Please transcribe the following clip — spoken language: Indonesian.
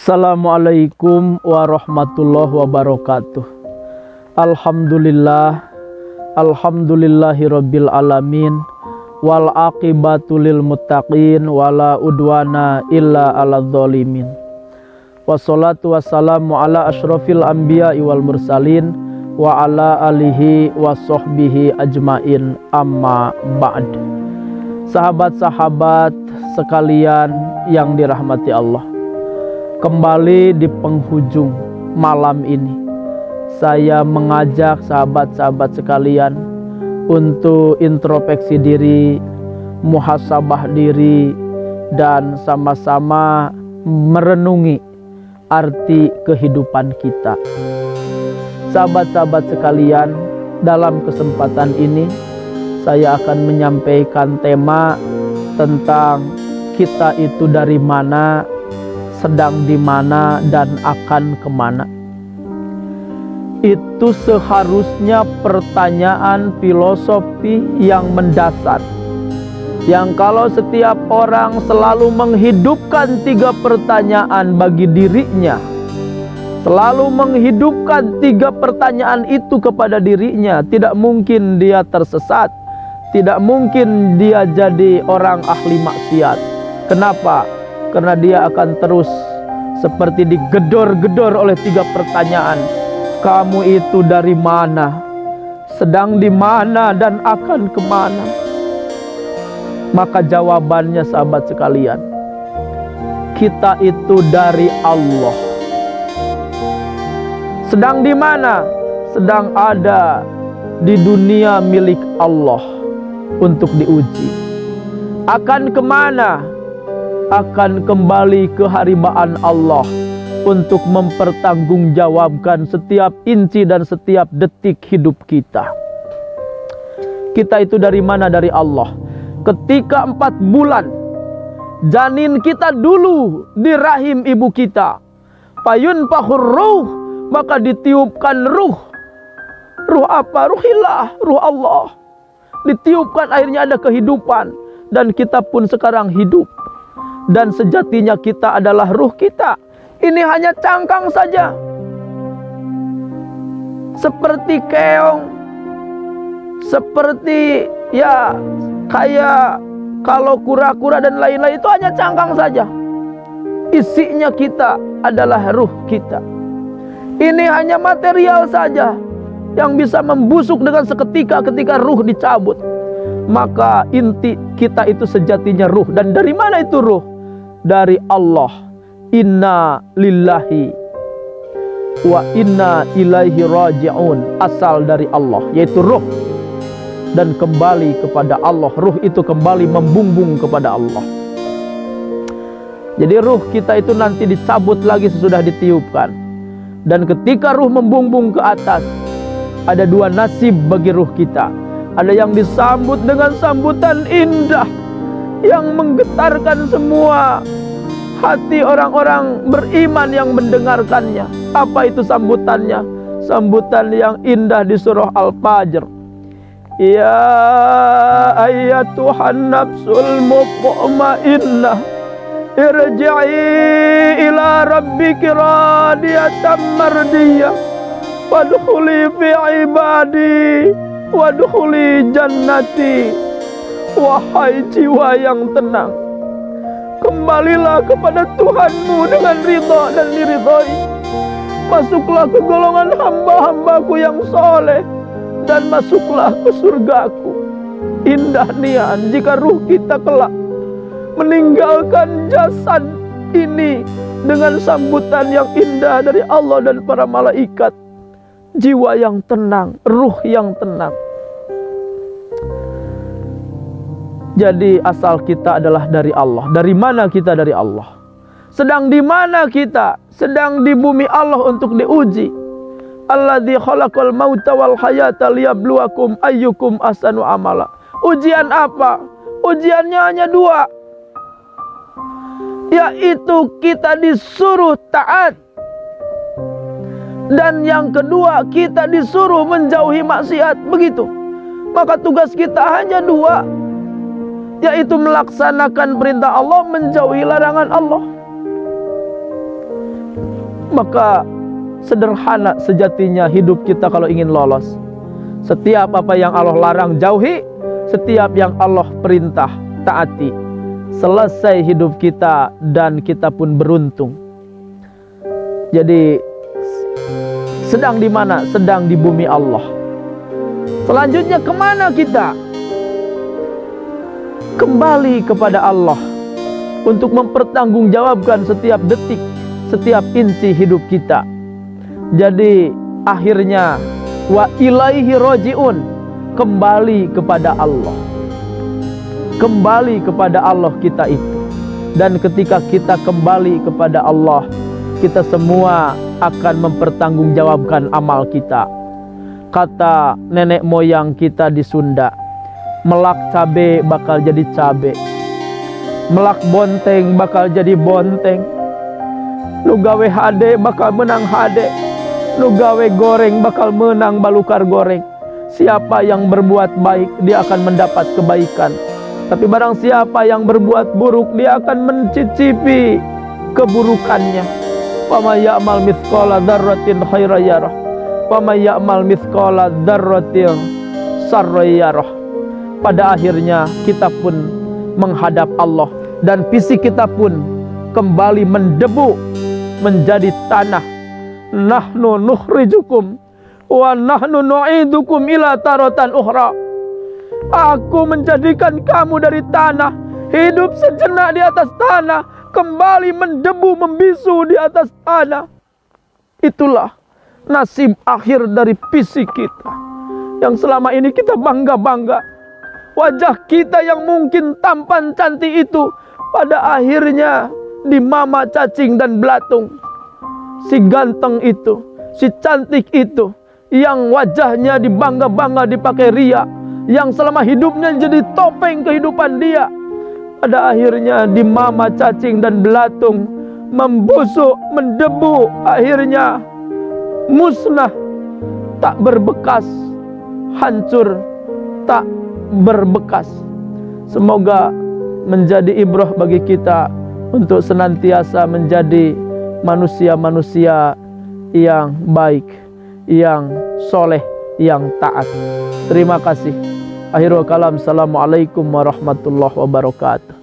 Assalamualaikum warahmatullahi wabarakatuh. Alhamdulillahirabbil alamin wal aqibatu lil muttaqin wala udwana illa 'alal zalimin. Wassalatu wassalamu ala asyrafil anbiya'i wal mursalin wa ala alihi washabbihi ajmain, amma ba'd. Sahabat-sahabat sekalian yang dirahmati Allah, kembali di penghujung malam ini, saya mengajak sahabat-sahabat sekalian untuk introspeksi diri, muhasabah diri, dan sama-sama merenungi arti kehidupan kita. Sahabat-sahabat sekalian, dalam kesempatan ini saya akan menyampaikan tema tentang kita itu dari mana, sedang di mana, dan akan kemana. Itu seharusnya pertanyaan filosofi yang mendasar, yang kalau setiap orang selalu menghidupkan 3 pertanyaan bagi dirinya, selalu menghidupkan 3 pertanyaan itu kepada dirinya, tidak mungkin dia tersesat, tidak mungkin dia jadi orang ahli maksiat. Kenapa? Karena dia akan terus seperti digedor-gedor oleh 3 pertanyaan. Kamu itu dari mana? Sedang di mana dan akan kemana? Maka jawabannya sahabat sekalian, kita itu dari Allah. Sedang di mana? Sedang ada di dunia milik Allah untuk diuji. Akan kemana? Akan kembali ke harimbaan Allah untuk mempertanggungjawabkan setiap inci dan setiap detik hidup kita. Kita itu dari mana? Dari Allah. Ketika 4 bulan janin kita dulu di rahim ibu kita, fayunfakhur ruh, maka ditiupkan ruh. Ruh apa? Ruhillah, ruh Allah. Ditiupkan, akhirnya ada kehidupan, dan kita pun sekarang hidup. Dan sejatinya kita adalah ruh kita. Ini hanya cangkang saja, seperti keong, seperti ya kayak kalau kura-kura dan lain-lain, itu hanya cangkang saja. Isinya kita adalah ruh kita. Ini hanya material saja yang bisa membusuk dengan seketika ketika ruh dicabut. Maka inti kita itu sejatinya ruh. Dan dari mana itu ruh? Dari Allah. Inna lillahi wa inna ilaihi raji'un. Asal dari Allah, yaitu ruh, dan kembali kepada Allah. Ruh itu kembali membumbung kepada Allah. Jadi ruh kita itu nanti dicabut lagi sesudah ditiupkan. Dan ketika ruh membumbung ke atas, ada 2 nasib bagi ruh kita. Ada yang disambut dengan sambutan indah yang menggetarkan semua hati orang-orang beriman yang mendengarkannya. Apa itu sambutannya? Sambutan yang indah di surah Al-Fajr. Ya ayyatuhan nafsul mutmainnah, irji'i ila rabbiki radiyatan mardiyah, wadkhuli fi ibadi, wadkhuli jannati. Wahai jiwa yang tenang, kembalilah kepada Tuhanmu dengan ridha dan diridhoi. Masuklah ke golongan hamba-hambaku yang soleh, dan masuklah ke surgaku. Indah nian jika ruh kita kelak meninggalkan jasad ini dengan sambutan yang indah dari Allah dan para malaikat. Jiwa yang tenang, ruh yang tenang. Jadi asal kita adalah dari Allah. Dari mana kita? Dari Allah. Sedang di mana kita? Sedang di bumi Allah untuk diuji. Alladzi khalaqal mauta wal hayata liyabluwakum ayyukum ahsanu amala. Ujian apa? Ujiannya hanya 2, yaitu kita disuruh taat, dan yang kedua kita disuruh menjauhi maksiat. Begitu. Maka tugas kita hanya 2, yaitu melaksanakan perintah Allah, menjauhi larangan Allah. Maka sederhana sejatinya hidup kita kalau ingin lolos. Setiap apa yang Allah larang jauhi, setiap yang Allah perintah taati. Selesai hidup kita dan kita pun beruntung. Jadi sedang di mana? Sedang di bumi Allah. Selanjutnya kemana kita? Kembali kepada Allah untuk mempertanggungjawabkan setiap detik, setiap inci hidup kita. Jadi akhirnya wa ilaihi roji'un, kembali kepada Allah. Kembali kepada Allah kita itu. Dan ketika kita kembali kepada Allah, kita semua akan mempertanggungjawabkan amal kita. Kata nenek moyang kita di Sunda, melak cabe bakal jadi cabe, melak bonteng bakal jadi bonteng, nu gawe hade bakal menang hade, nu gawe goreng bakal menang balukar goreng. Siapa yang berbuat baik, dia akan mendapat kebaikan. Tapi barang siapa yang berbuat buruk, dia akan mencicipi keburukannya. Wa may ya'mal mithqala dzarratin khairan yarah, wa may ya'mal mithqala dzarratin syarran yarah. Pada akhirnya kita pun menghadap Allah, dan fisik kita pun kembali mendebu menjadi tanah. Nahnu nukhrijukum wa nahnu nu'idukum ila taratan ukhra. Aku menjadikan kamu dari tanah, hidup sejenak di atas tanah, kembali mendebu membisu di atas tanah. Itulah nasib akhir dari fisik kita yang selama ini kita bangga-bangga. Wajah kita yang mungkin tampan cantik itu pada akhirnya dimama cacing dan belatung. Si ganteng itu, si cantik itu, yang wajahnya dibangga-bangga dipakai ria, yang selama hidupnya jadi topeng kehidupan dia, pada akhirnya dimama cacing dan belatung, membusuk, mendebu, akhirnya musnah, tak berbekas, hancur, tak berbekas. Semoga menjadi ibrah bagi kita untuk senantiasa menjadi manusia-manusia yang baik, yang soleh, yang taat. Terima kasih. Akhirul kalam. Assalamualaikum warahmatullahi wabarakatuh.